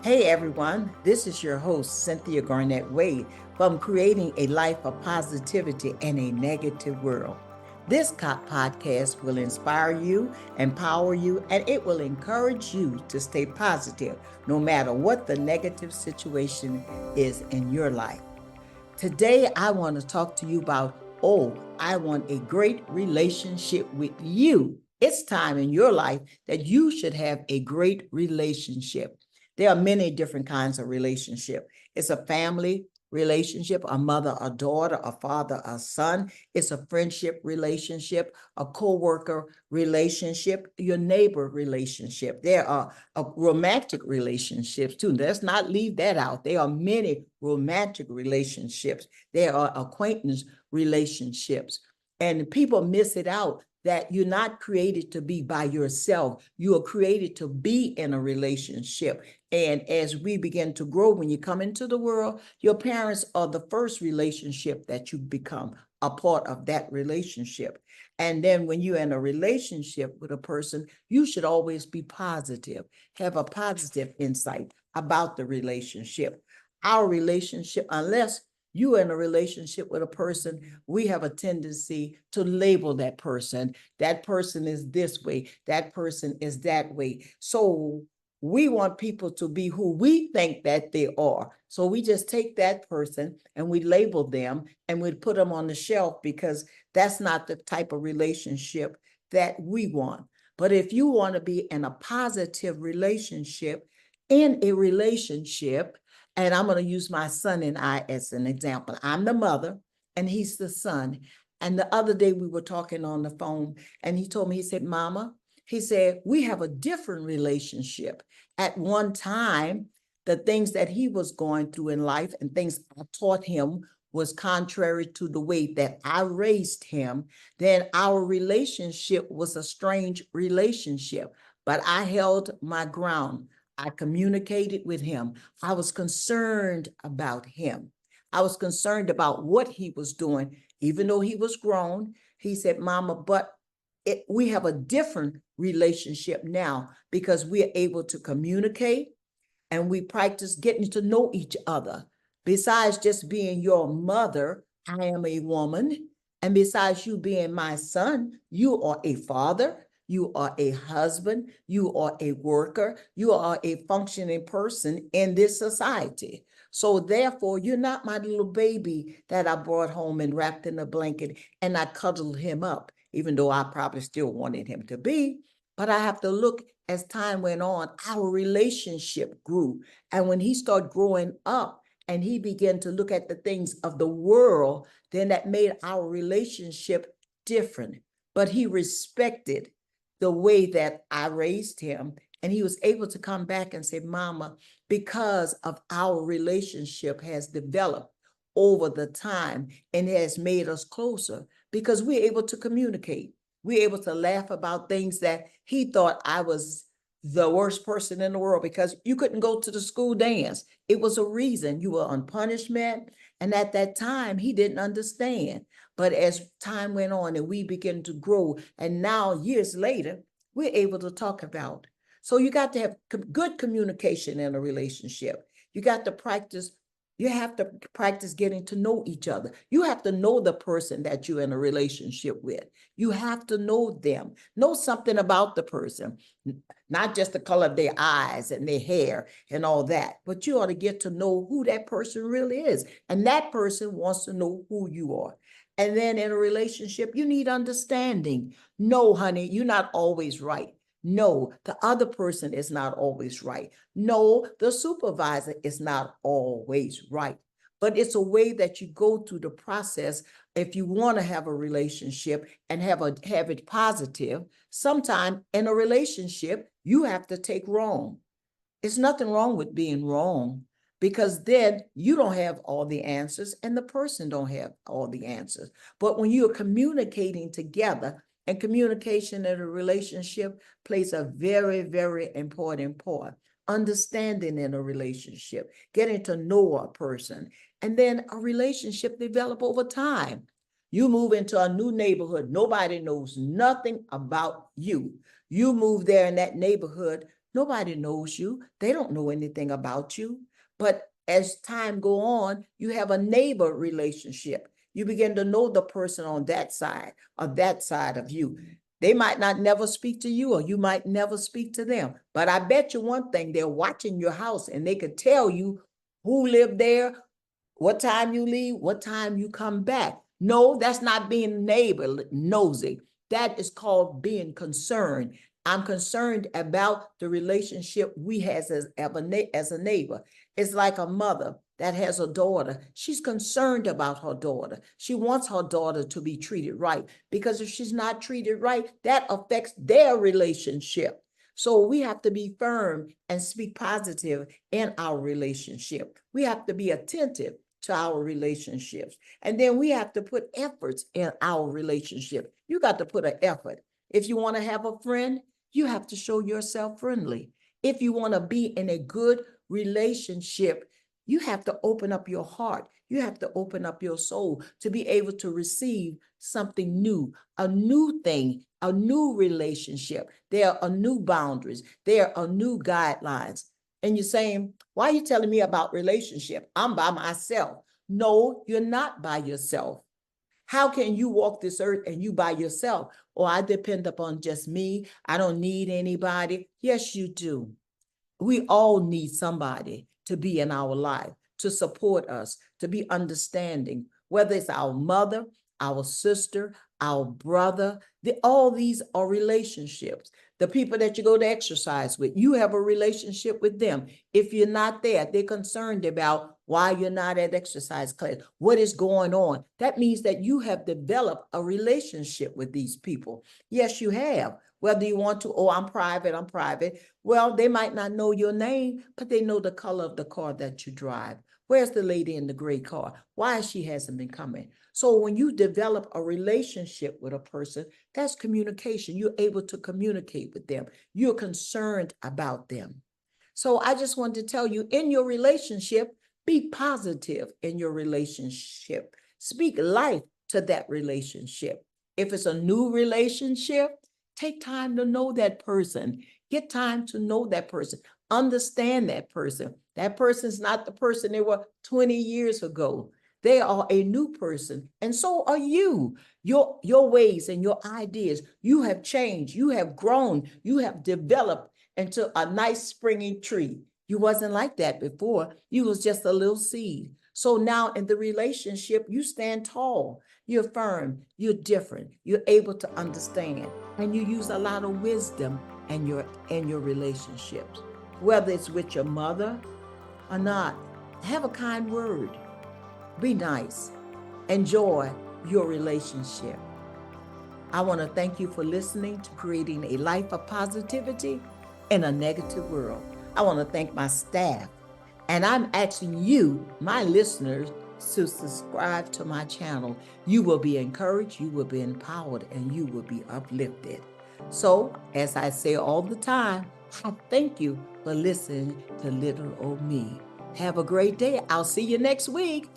Hey everyone, this is your host, Cynthia Garnett Wade, from Creating a Life of Positivity in a Negative World. This podcast will inspire you, empower you, and it will encourage you to stay positive no matter what the negative situation is in your life. Today, I want to talk to you about, I want a great relationship with you. It's time in your life that you should have a great relationship. There are many different kinds of relationship. It's a family relationship, a mother, a daughter, a father, a son. It's a friendship relationship, a co-worker relationship, your neighbor relationship. There are romantic relationships too. Let's not leave that out. There are many romantic relationships. There are acquaintance relationships. And people miss it out that you're not created to be by yourself. You are created to be in a relationship. And as we begin to grow, when you come into the world, your parents are the first relationship that you become a part of that relationship. And then when you're in a relationship with a person, you should always be positive, have a positive insight about the relationship. Our relationship, unless you are in a relationship with a person, we have a tendency to label that person. That person is this way, that person is that way. So we want people to be who we think that they are. So we just take that person and we label them and we put them on the shelf because that's not the type of relationship that we want. But if you want to be in a positive relationship, and I'm going to use my son and I as an example. I'm the mother and he's the son. And the other day we were talking on the phone and he told me, he said, Mama, he said, we have a different relationship. At one time, the things that he was going through in life and things I taught him was contrary to the way that I raised him. Then our relationship was a strange relationship, but I held my ground. I communicated with him. I was concerned about him. I was concerned about what he was doing, even though he was grown. He said, Mama, but we have a different relationship now because we're able to communicate and we practice getting to know each other. Besides just being your mother, I am a woman. And besides you being my son, you are a father, you are a husband, you are a worker, you are a functioning person in this society. So therefore, you're not my little baby that I brought home and wrapped in a blanket and I cuddled him up, even though I probably still wanted him to be. But I have to look as time went on, our relationship grew. And when he started growing up and he began to look at the things of the world, then that made our relationship different. But he respected the way that I raised him. And he was able to come back and say, Mama, because of our relationship has developed over the time and has made us closer because we're able to communicate. We're able to laugh about things that he thought I was the worst person in the world because you couldn't go to the school dance. It was a reason you were on punishment. And at that time, he didn't understand. But as time went on and we began to grow, and now years later, we're able to talk about. So you got to have good communication in a relationship. You got to practice. You have to practice getting to know each other. You have to know the person that you're in a relationship with. You have to know them, know something about the person, not just the color of their eyes and their hair and all that, but you ought to get to know who that person really is. And that person wants to know who you are. And then in a relationship, you need understanding. No, honey, you're not always right. No, the other person is not always right. No, the supervisor is not always right. But it's a way that you go through the process if you want to have a relationship and have it positive. Sometime in a relationship, you have to take wrong. It's nothing wrong with being wrong because then you don't have all the answers and the person don't have all the answers. But when you're communicating together, and communication in a relationship plays a very, very important part. Understanding in a relationship, getting to know a person, and then a relationship develop over time. You move into a new neighborhood. Nobody knows nothing about you. You move there in that neighborhood. Nobody knows you. They don't know anything about you. But as time go on, you have a neighbor relationship. You begin to know the person on that side or that side of you. They might not never speak to you, or you might never speak to them. But I bet you one thing, they're watching your house and they could tell you who lived there, what time you leave, what time you come back. No, that's not being neighbor nosy. That is called being concerned. I'm concerned about the relationship we has as a neighbor. It's like a mother that has a daughter. She's concerned about her daughter. She wants her daughter to be treated right, because if she's not treated right, that affects their relationship. So we have to be firm and speak positive in our relationship. We have to be attentive to our relationships. And then we have to put efforts in our relationship. You got to put an effort. If you want to have a friend, you have to show yourself friendly. If you want to be in a good relationship, you have to open up your heart. You have to open up your soul to be able to receive something new, a new thing, a new relationship. There are new boundaries. There are new guidelines. And you're saying, why are you telling me about relationship? I'm by myself. No, you're not by yourself. How can you walk this earth and you by yourself? Or I depend upon just me. I don't need anybody. Yes, you do. We all need somebody to be in our life, to support us, to be understanding, whether it's our mother, our sister, our brother. All these are relationships. The people that you go to exercise with, you have a relationship with them. If you're not there, they're concerned about why you're not at exercise class, what is going on. That means that you have developed a relationship with these people. Yes, you have. Whether you want to, oh, I'm private. Well, they might not know your name, but they know the color of the car that you drive. Where's the lady in the gray car? Why she hasn't been coming? So when you develop a relationship with a person, that's communication. You're able to communicate with them. You're concerned about them. So I just wanted to tell you, in your relationship, be positive in your relationship. Speak life to that relationship. If it's a new relationship, take time to know that person. Get time to know that person. Understand that person. That person's not the person they were 20 years ago. They are a new person, and so are you. Your ways and your ideas, you have changed, you have grown, you have developed into a nice springing tree. You wasn't like that before. You was just a little seed. So now in the relationship, you stand tall, you're firm, you're different, you're able to understand, and you use a lot of wisdom in your relationships. Whether it's with your mother or not, have a kind word. Be nice. Enjoy your relationship. I want to thank you for listening to Creating a Life of Positivity in a Negative World. I want to thank my staff. And I'm asking you, my listeners, to subscribe to my channel. You will be encouraged, you will be empowered, and you will be uplifted. So, as I say all the time, I thank you for listening to little old me. Have a great day. I'll see you next week.